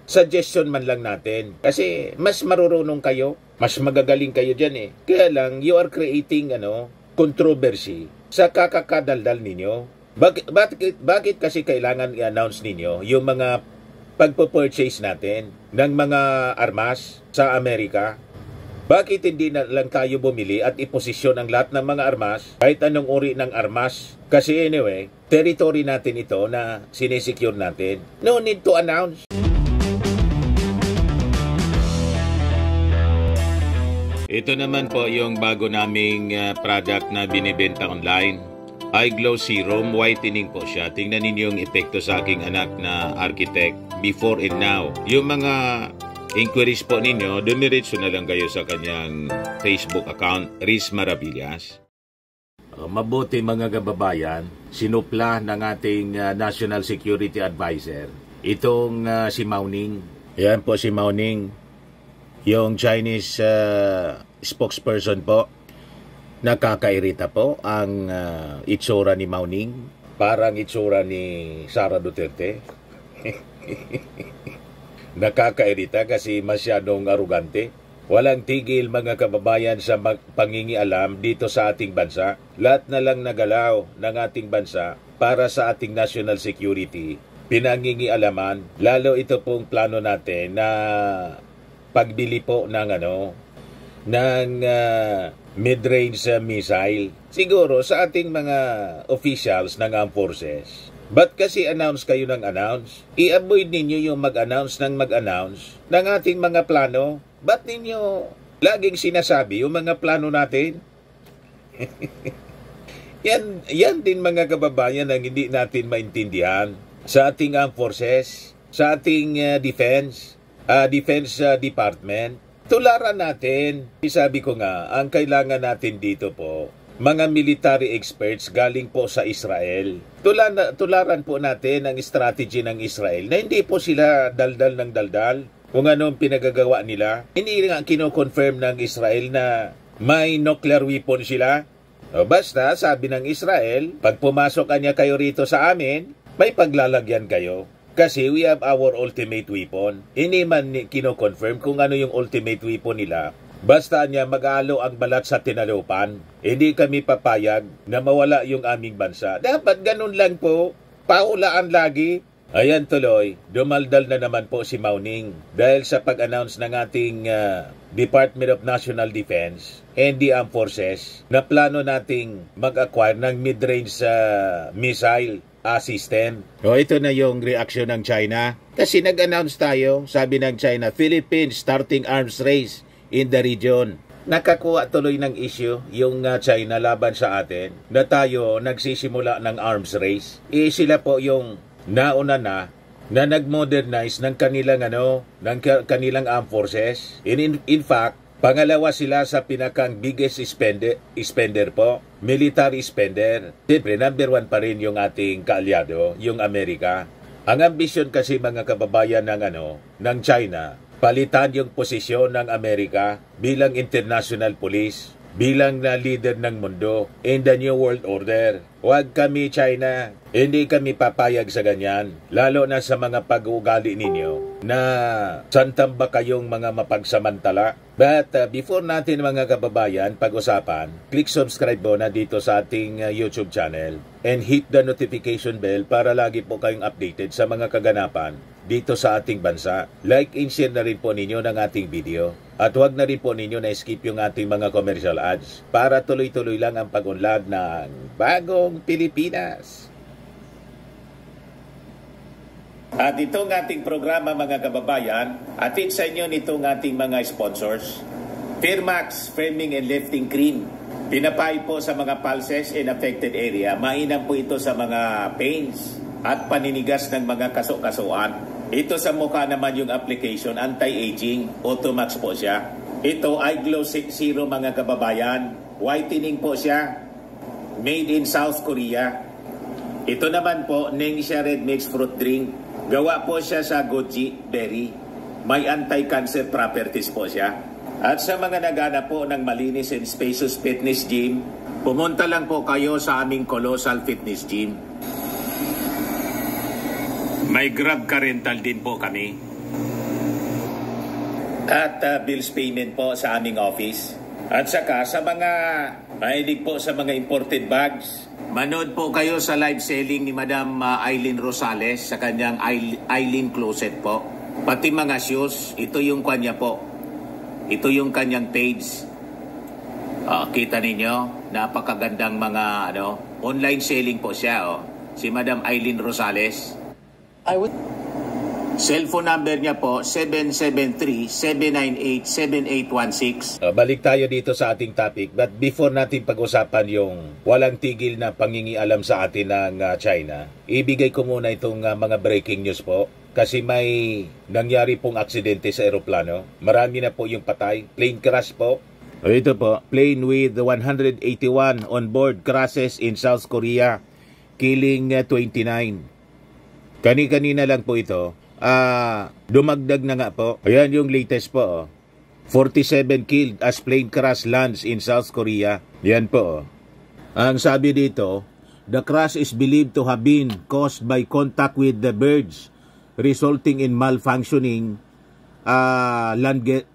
suggestion man lang natin. Kasi mas marurunong kayo, mas magagaling kayo dyan eh. Kaya lang, you are creating controversy sa kakakadaldal ninyo. Bakit kasi kailangan i-announce ninyo yung mga pagpo-purchase natin ng mga armas sa Amerika? Bakit hindi na lang tayo bumili at iposisyon ang lahat ng mga armas, kahit anong uri ng armas? Kasi anyway, territory natin ito na sinesecure natin. No need to announce. Ito naman po yung bago naming product na binibenta online. iGlow Serum Whitening po siya. Tingnan ninyo yung epekto sa aking anak na architect before and now. Yung mga inquiries po ninyo, dumiretso na lang kayo sa kanyang Facebook account, Riz Maravillas. Mabuti mga kababayan, sinupla ng ating National Security Advisor. Itong si Mao Ning. Yan po si Mao Ning. Yung Chinese spokesperson po. Nakakairita po ang itsura ni Mao Ning. Parang itsura ni Sara Duterte. Nakakairita kasi masyadong arugante. Walang tigil mga kababayan sa pangingialam dito sa ating bansa. Lahat na lang nagalaw ng ating bansa para sa ating national security. Pinangingialaman, lalo ito pong plano natin na pagbili po ng mid-range missile. Siguro sa ating mga officials ng armed forces. Ba't kasi announce kayo ng announce? I-avoid ninyo yung mag-announce ng ating mga plano. Ba't ninyo laging sinasabi yung mga plano natin? yan din mga kababayan ang hindi natin maintindihan sa ating armed forces, sa ating defense department. Tularan natin. Sabi ko nga, ang kailangan natin dito po, mga military experts galing po sa Israel. Tularan po natin ang strategy ng Israel na hindi po sila daldal ng daldal kung anong pinagagawa nila. Hindi nga kino-confirm ng Israel na may nuclear weapon sila. Basta sabi ng Israel, pag pumasok kanya kayo rito sa amin, may paglalagyan kayo. Kasi we have our ultimate weapon. Hindi man kino-confirm kung ano yung ultimate weapon nila. Basta niya mag-aalo ang balat sa tinalupan. Hindi kami papayag na mawala yung aming bansa. Dapat ganun lang po. Paulaan lagi. Ayan tuloy, dumaldal na naman po si Mao Ning dahil sa pag-announce ng ating Department of National Defense and the Armed Forces na plano nating mag-acquire ng mid-range missile system. Ito na yung reaksyon ng China. Kasi nag-announce tayo, sabi ng China, Philippines starting arms race in the region. Nakakuha tuloy ng issue yung China laban sa atin na tayo nagsisimula ng arms race. Sila po yung nauna na nag-modernize ng kanilang armed forces. In fact, pangalawa sila sa pinakang biggest spender po, military spender. Siyempre, number 1 pa rin yung ating kaalyado, yung Amerika. Ang ambisyon kasi mga kababayan ng China, palitan yung posisyon ng Amerika bilang international police, bilang na leader ng mundo in the New World Order. Huwag kami China, hindi kami papayag sa ganyan, lalo na sa mga pag-uugali ninyo na santamba kayong mga mapagsamantala. But before natin mga kababayan pag-usapan, click subscribe mo na dito sa ating YouTube channel and hit the notification bell para lagi po kayong updated sa mga kaganapan dito sa ating bansa. Like and share na rin po ninyo ng ating video. At huwag na rin po ninyo na-skip yung ating mga commercial ads para tuloy-tuloy lang ang pag-unlad ng bagong Pilipinas. At itong ating programa mga kababayan, atid sa inyo nitong ating mga sponsors. Firmax Firming and Lifting Cream. Pinapay po sa mga pulses in affected area. Mainam po ito sa mga pains at paninigas ng mga kaso-kasuan. Ito sa mukha naman yung application, anti-aging, Automax po siya. Ito iGlow Zero mga kababayan, whitening po siya, made in South Korea. Ito naman po, Ningxia Red Mix Fruit Drink, gawa po siya sa goji berry, may anti-cancer properties po siya. At sa mga nagana po ng malinis and spacious fitness gym, pumunta lang po kayo sa aming Colossal Fitness Gym. May Grab ka rental din po kami. at bills payment po sa aming office. At saka sa mga mahilig po sa mga imported bags, manood po kayo sa live selling ni Madam Eileen Rosales sa kanyang Eileen Closet po. Pati mga shoes, ito yung kanya po. Ito yung kanyang page. Kita ninyo, napakagandang mga online selling po siya. Si Madam Eileen Rosales. Cellphone number niya po, 773-798-7816. Balik tayo dito sa ating topic. But before natin pag-usapan yung walang tigil na pangingialam sa atin ng China, ibigay ko muna itong mga breaking news po. Kasi may nangyari pong aksidente sa eroplano. Marami na po yung patay. Plane crash po. Ito po, plane with 181 on board crashes in South Korea, killing 29. Kani-kanina lang po ito. Dumagdag na nga po. Ayan yung latest po. 47 killed as plane crash lands in South Korea. Yan po. Ang sabi dito, the crash is believed to have been caused by contact with the birds, resulting in malfunctioning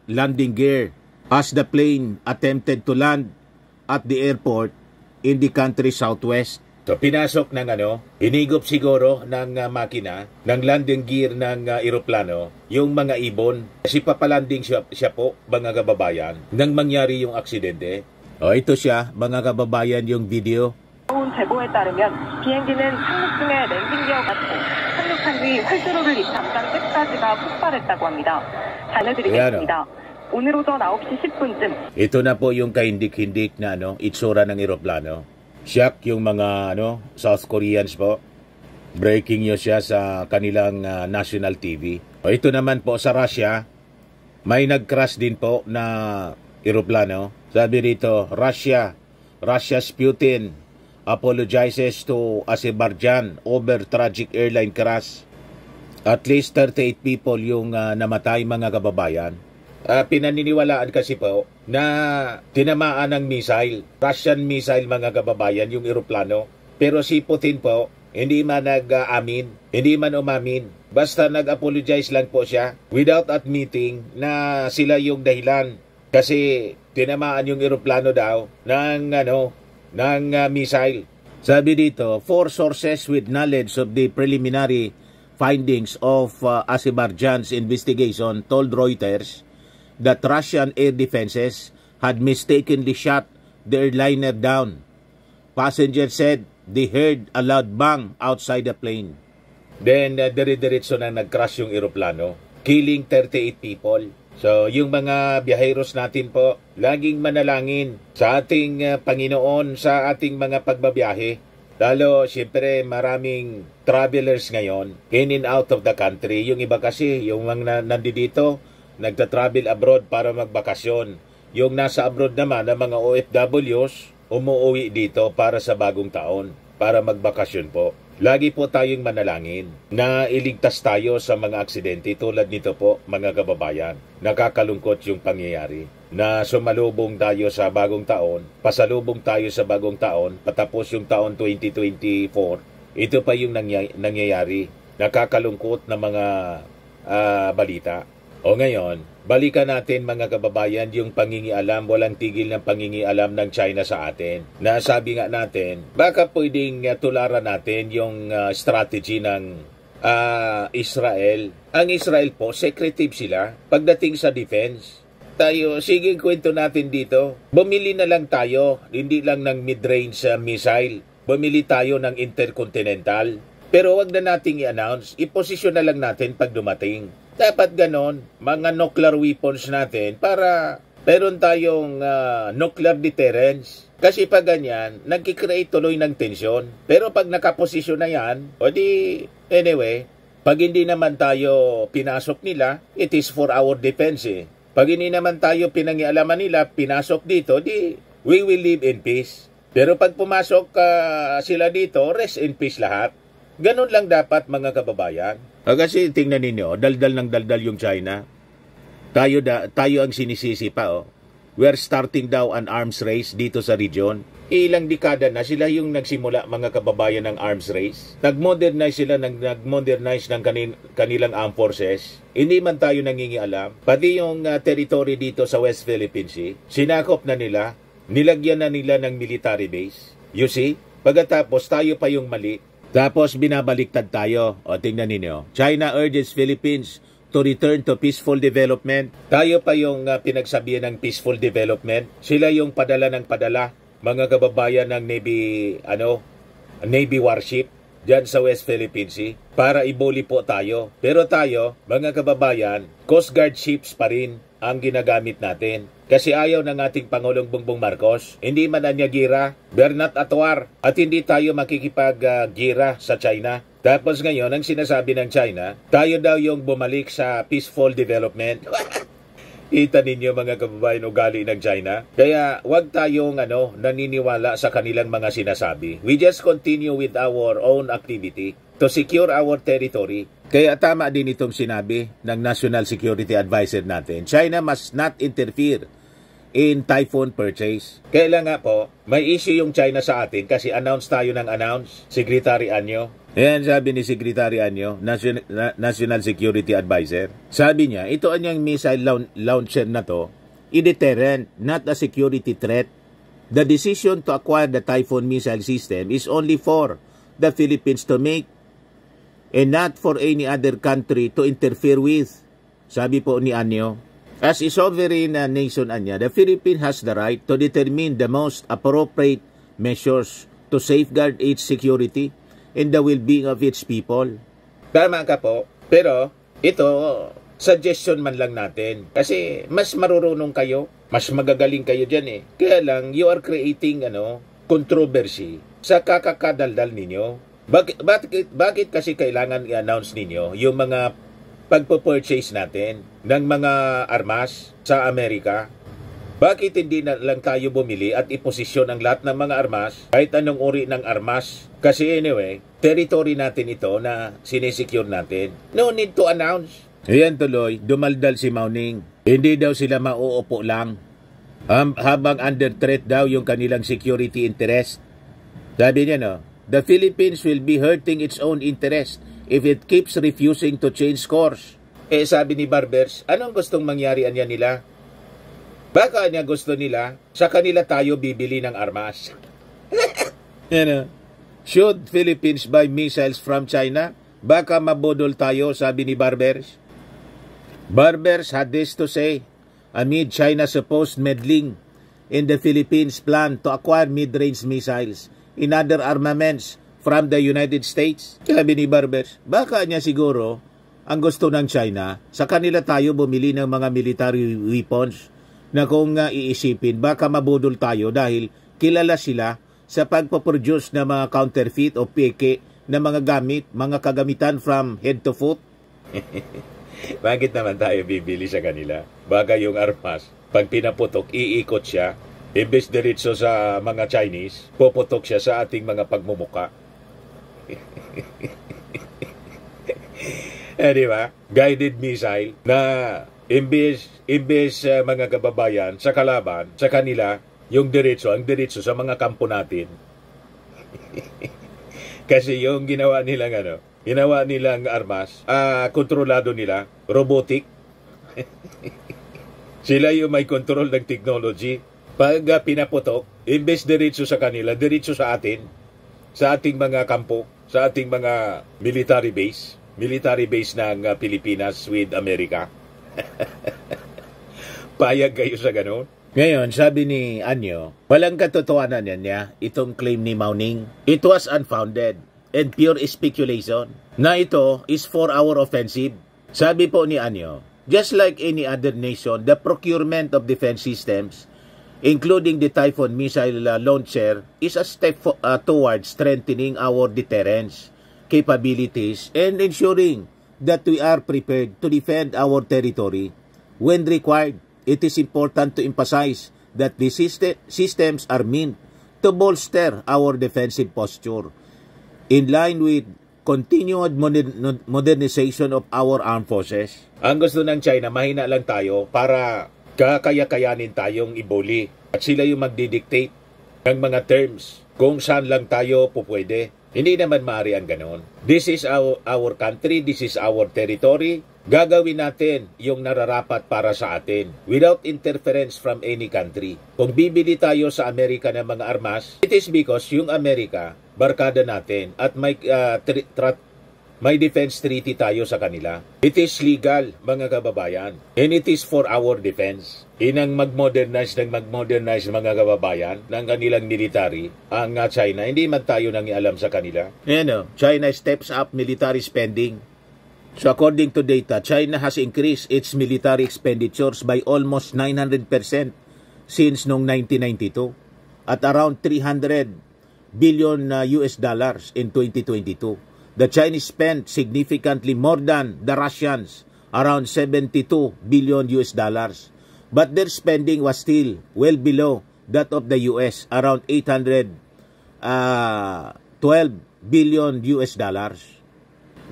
landing gear as the plane attempted to land at the airport in the country's southwest. So pinasok ng hinigop siguro ng makina, ng landing gear ng eroplano, yung mga ibon. Kasi papalanding siya po, mga kababayan, nang mangyari yung aksidente. Ito siya, mga kababayan, yung video. 제보에 따르면 비행기는 착륙 중에 랜딩 기어가 착륙한 뒤 활주로를 잠깐 끝까지가 폭발했다고 합니다. 전해드리겠습니다. 오늘 오전 9시 10분쯤. Ito na po yung kahindik-hindik na itsura ng eroplano. Shock yung mga South Koreans po. Breaking news siya sa kanilang national TV. Ito naman po sa Russia, may nag-crash din po na eroplano. Sabi rito, Russia's Putin apologizes to Azerbaijan over tragic airline crash. At least 38 people yung namatay, mga kababayan. Pinaniniwalaan kasi po na tinamaan ng missile, Russian missile, mga kababayan, yung eroplano. Pero si Putin po, hindi man nag-amin, hindi man umamin. Basta nag-apologize lang po siya without admitting na sila yung dahilan. Kasi tinamaan yung eroplano daw ng missile. Sabi dito, 4 sources with knowledge of the preliminary findings of Azerbaijan's investigation told Reuters that Russian air defenses had mistakenly shot the airliner down. Passengers said they heard a loud bang outside the plane. Then, dire-diretso na nag-crash yung eroplano, killing 38 people. So, yung mga biyaheros natin po, laging manalangin sa ating Panginoon sa ating mga pagbabiyahe. Lalo, siyempre, maraming travelers ngayon, in and out of the country. Yung iba kasi, yung mga nandito, nagta-travel abroad para magbakasyon. Yung nasa abroad naman, ang mga OFWs, umuwi dito para sa bagong taon, para magbakasyon po. Lagi po tayong manalangin na iligtas tayo sa mga aksidente tulad nito po, mga kababayan. Nakakalungkot yung pangyayari na sumalubong tayo sa bagong taon, pasalubong tayo sa bagong taon, patapos yung taon 2024. Ito pa yung nangyayari. Nakakalungkot na mga balita. O ngayon, balikan natin, mga kababayan, yung pangingialam, walang tigil ng pangingialam ng China sa atin. Nasabi nga natin, baka pwedeng tularan natin yung strategy ng Israel. Ang Israel po, secretive sila pagdating sa defense. Tayo, sige, kwento natin dito. Bumili na lang tayo, hindi lang ng mid-range missile. Bumili tayo ng intercontinental. Pero wag na nating i-announce, iposisyon na lang natin pag dumating. Dapat ganon, mga nuclear weapons natin para meron tayong nuclear deterrence. Kasi pag ganyan, nagkikreate tuloy ng tensyon. Pero pag nakaposisyon na yan, o di, anyway, pag hindi naman tayo pinasok nila, it is for our defense eh. Pag hindi naman tayo pinangialaman nila, pinasok dito, di, we will live in peace. Pero pag pumasok sila dito, rest in peace lahat. Ganon lang dapat, mga kababayan. Kasi tingnan ninyo, daldal ng daldal yung China. Tayo ang sinisisi pa. We're starting daw an arms race dito sa region. ilang dekada na sila yung nagsimula, mga kababayan, ng arms race. Nag-modernize sila, nag-modernize ng kanilang armed forces. Hindi man tayo nangingialam. Pati yung territory dito sa West Philippine Sea, sinakop na nila, nilagyan na nila ng military base. You see? Pagkatapos tayo pa yung mali. Tapos binabaliktad tayo. O tingnan ninyo. China urges Philippines to return to peaceful development. Tayo pa yung pinagsabihan ng peaceful development. Sila yung padala ng padala, mga kababayan, ng Navy warship dyan sa West Philippine Sea para ibuli po tayo. Pero tayo, mga kababayan, Coast Guard ships pa rin ang ginagamit natin. Kasi ayaw ng ating Pangulong Bongbong Marcos. Hindi man niya gira, Bernat Atwar, at hindi tayo makikipag-gira sa China. Tapos ngayon, ang sinasabi ng China, tayo daw yung bumalik sa peaceful development. Kita ninyo, mga kababayan, ugali ng China. Kaya wag tayong naniniwala sa kanilang mga sinasabi. We just continue with our own activity to secure our territory. Kaya tama din itong sinabi ng National Security Advisor natin. China must not interfere in typhoon purchase. Kailan nga po, may issue yung China sa atin kasi announce tayo ng announce, Secretary Anyo. Ayan, sabi ni Secretary Anyo, National Security Advisor. Sabi niya, ito anyang missile launcher na to, i-deterrent, not a security threat. The decision to acquire the Typhoon missile system is only for the Philippines to make and not for any other country to interfere with. Sabi po ni Anyo, as a sovereign nation, Anya, the Philippines has the right to determine the most appropriate measures to safeguard its security and the well-being of its people. Tama ka po, pero ito, suggestion man lang natin. Kasi mas marurunong kayo, mas magagaling kayo dyan eh. Kaya lang, you are creating controversy sa kakakadaldal ninyo. Bakit kasi kailangan i-announce ninyo yung mga pagpo-purchase natin ng mga armas sa Amerika? Bakit hindi na lang tayo bumili at iposisyon ang lahat ng mga armas, kahit anong uri ng armas? Kasi anyway, territory natin ito na sinesecure natin. No need to announce. Ayan tuloy, dumaldal si Mauning. Hindi daw sila mauupo lang. Habang under threat daw yung kanilang security interest. Sabi niya, the Philippines will be hurting its own interest if it keeps refusing to change course. Sabi ni Barbers, anong gustong mangyari anya nila? Baka niya gusto nila, sa kanila tayo bibili ng armas. Should Philippines buy missiles from China? Baka mabudol tayo, sabi ni Barbers. Barbers had this to say amid China's supposed meddling in the Philippines' plan to acquire mid-range missiles and other armaments from the United States. Sabi ni Barbers, baka niya siguro ang gusto ng China, sa kanila tayo bumili ng mga military weapons na kung iisipin, baka mabudol tayo dahil kilala sila sa pagpaproduce ng mga counterfeit o peke na mga gamit, mga kagamitan from head to foot. Bakit naman tayo bibili sa kanila? Baka yung armas, pag pinaputok, iikot siya. Imbes diretso sa mga Chinese, puputok siya sa ating mga pagmumuka. Diba? Guided missile na imbes mga kababayan sa kalaban, sa kanila, yung ang diretso sa mga kampo natin. Kasi yung ginawa nilang armas, kontrolado nila, robotic. Sila yung may control ng technology. Pag pinaputok, imbes diretso sa kanila, diretso sa atin, sa ating mga kampo, sa ating mga military base ng Pilipinas with America. Payag kayo sa ganon? Ngayon, sabi ni Anyo, walang katotohanan niya itong claim ni Mauning. It was unfounded and pure speculation na ito is for our offensive. Sabi po ni Anyo, just like any other nation, the procurement of defense systems, including the Typhoon missile launcher, is a step towards strengthening our deterrence capabilities and ensuring that we are prepared to defend our territory when required. It is important to emphasize that the systems are meant to bolster our defensive posture in line with continued modernization of our armed forces. Ang gusto ng China, mahina lang tayo para kaya-kayanin tayong ibuli. At sila yung magdidictate ng mga terms kung saan lang tayo pupwede. Hindi naman maaari ang ganon. This is our country, this is our territory. Gagawin natin yung nararapat para sa atin without interference from any country. Kung bibili tayo sa Amerika ng mga armas, it is because yung Amerika, barkada natin at may defense treaty tayo sa kanila. It is legal, mga kababayan. And it is for our defense. Inang mag-modernize mga kababayan ng kanilang military, ang China. Hindi man tayo nangialam sa kanila. China steps up military spending. So according to data, China has increased its military expenditures by almost 900% since noong 1992 at around 300 billion US dollars in 2022. The Chinese spent significantly more than the Russians, around 72 billion US dollars. But their spending was still well below that of the US, around 812 billion US dollars.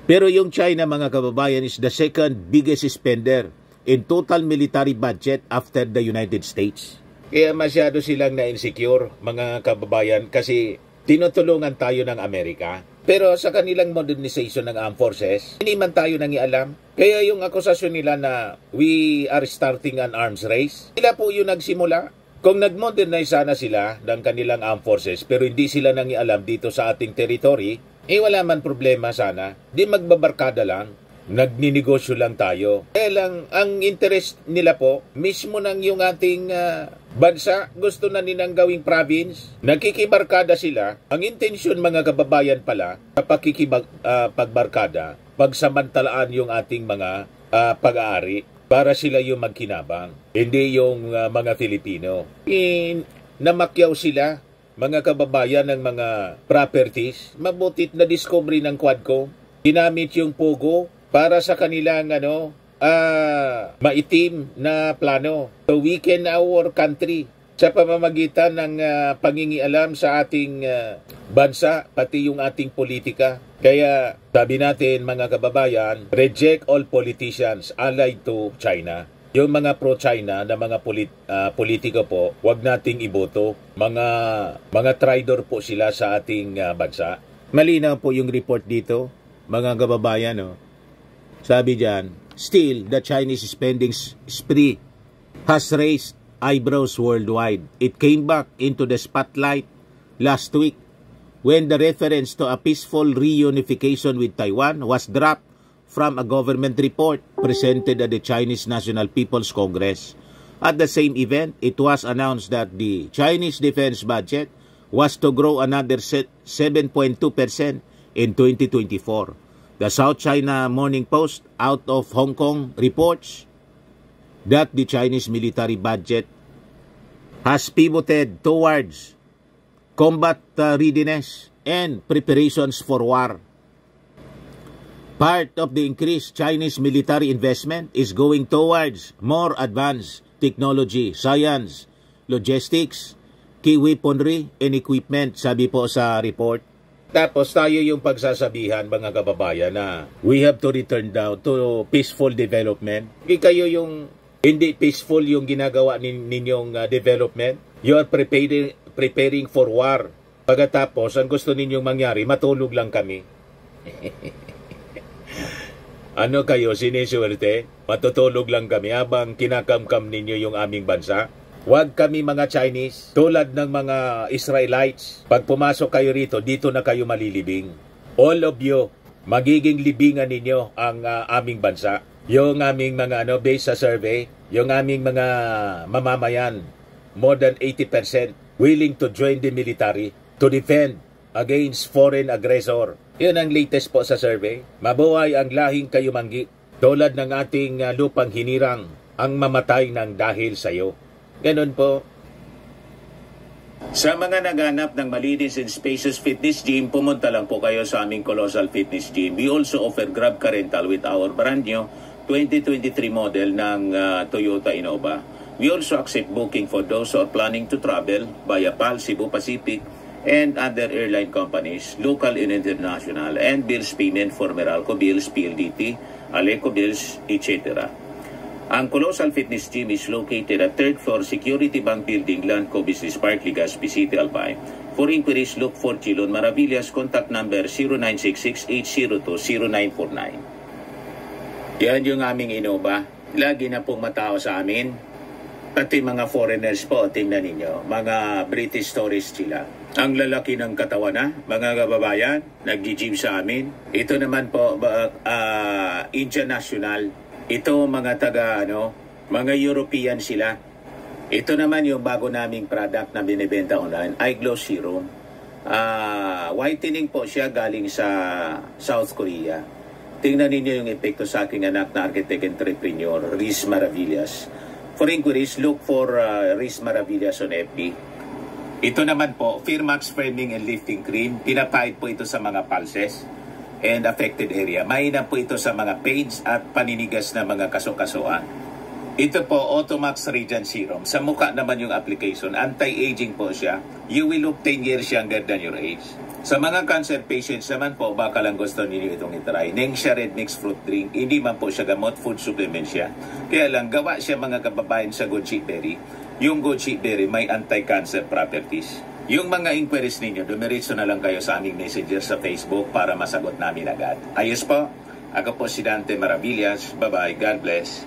Pero yung China, mga kababayan, is the second biggest spender in total military budget after the United States. Kaya masyado silang na-insecure, mga kababayan, kasi tinutulungan tayo ng Amerika. Pero sa kanilang modernization ng armed forces, hindi man tayo nangialam. Kaya yung akusasyon nila na we are starting an arms race, sila po yung nagsimula. Kung nag-modernize sana sila ng kanilang armed forces, pero hindi sila nangialam dito sa ating territory, wala man problema sana. Di magbabarkada lang, nagninegosyo lang tayo. Kaya lang, ang interest nila po, mismo ng yung ating bansa, gusto na nilang gawing province. Nakikibarkada sila. Ang intensyon, mga kababayan pala, sa pagbarkada, pagsamantalaan yung ating mga pag-aari para sila yung magkinabang. Hindi yung mga Filipino. Namakyaw sila, mga kababayan, ng mga properties. Mabutit na discovery ng Quadcom. Ginamit yung Pogo para sa kanilang maitim na plano to weaken our country sa pamamagitan ng pangingialam sa ating bansa, pati yung ating politika. Kaya sabi natin, mga kababayan, reject all politicians allied to China. Yung mga pro-China na mga politiko po, wag nating iboto. Mga traidor po sila sa ating bansa. Malinaw po yung report dito, mga kababayan. Sabi dyan, still, the Chinese spending spree has raised eyebrows worldwide. It came back into the spotlight last week when the reference to a peaceful reunification with Taiwan was dropped from a government report presented at the Chinese National People's Congress. At the same event, it was announced that the Chinese defense budget was to grow another 7.2% in 2024. The South China Morning Post out of Hong Kong reports that the Chinese military budget has pivoted towards combat readiness and preparations for war. Part of the increased Chinese military investment is going towards more advanced technology, science, logistics, key weaponry, and equipment, sabi po sa report. Tapos tayo yung pagsasabihan, mga kababayan, na we have to return down to peaceful development. Kayo yung hindi peaceful yung ginagawa ninyong development. You are preparing for war. Pagkatapos, ang gusto ninyong mangyari, matulog lang kami. Ano kayo, siniswerte? Matutulog lang kami habang kinakamkam ninyo yung aming bansa? Huwag kami mga Chinese, tulad ng mga Israelites. Pag pumasok kayo rito, dito na kayo malilibing. All of you, magiging libingan ninyo ang aming bansa. Yung aming mga based sa survey, yung aming mga mamamayan, more than 80% willing to join the military to defend against foreign aggressor. Yun ang latest po sa survey. Mabuhay ang lahing kayumanggi, tulad ng ating lupang hinirang, ang mamatay ng dahil sa iyo. Ganun po. Sa mga naghanap ng malinis and spacious fitness gym, pumunta lang po kayo sa aming Colossal Fitness Gym. We also offer Grab Car Rental with our brand new 2023 model ng Toyota Innova. We also accept booking for those who are planning to travel via PAL, Cebu Pacific, and other airline companies, local and international, and bills payment for Meralco Bills, PLDT, Aleco Bills, etc. Ang Colossal Fitness Gym is located at 3rd floor Security Bank Building, Lanco Business Park, Legazpi City, Albay. For inquiries, look for Chilon Maravillas. Contact number 0966-802-0949. Yan yung aming Innova. Lagi na pong matao sa amin. Pati mga foreigners po, tingnan ninyo. Mga British tourists sila. Ang lalaki ng katawan na, mga kababayan, nag-gym sa amin. Ito naman po, Indian National. Ito mga mga European sila. Ito naman yung bago naming product na binibenta online, Eye Glow Serum. Whitening po siya galing sa South Korea. Tingnan ninyo yung epekto sa aking anak na architect entrepreneur, Riz Maravillas. For inquiries, look for Riz Maravillas on FB. Ito naman po, Firmax Firming and Lifting Cream. Pinapahid po ito sa mga pulses and affected area. Mainam po ito sa mga pains at paninigas na mga kaso-kasuan. Ito po, Automax Radiant Serum. Sa mukha naman yung application. Anti-aging po siya. You will look 10 years younger than your age. Sa mga cancer patients naman po, baka lang gusto ninyo itong itry. Nengxia Red Mixed Fruit Drink. Hindi man po siya gamot, food supplement siya. Kaya lang, gawa siya mga kababayan sa goji berry. Yung goji berry may anti-cancer properties. Yung mga inquiries ninyo, dumiretso na lang kayo sa aming messenger sa Facebook para masagot namin agad. Ayos po. Ako po si Dante Maravillas. Bye-bye. God bless.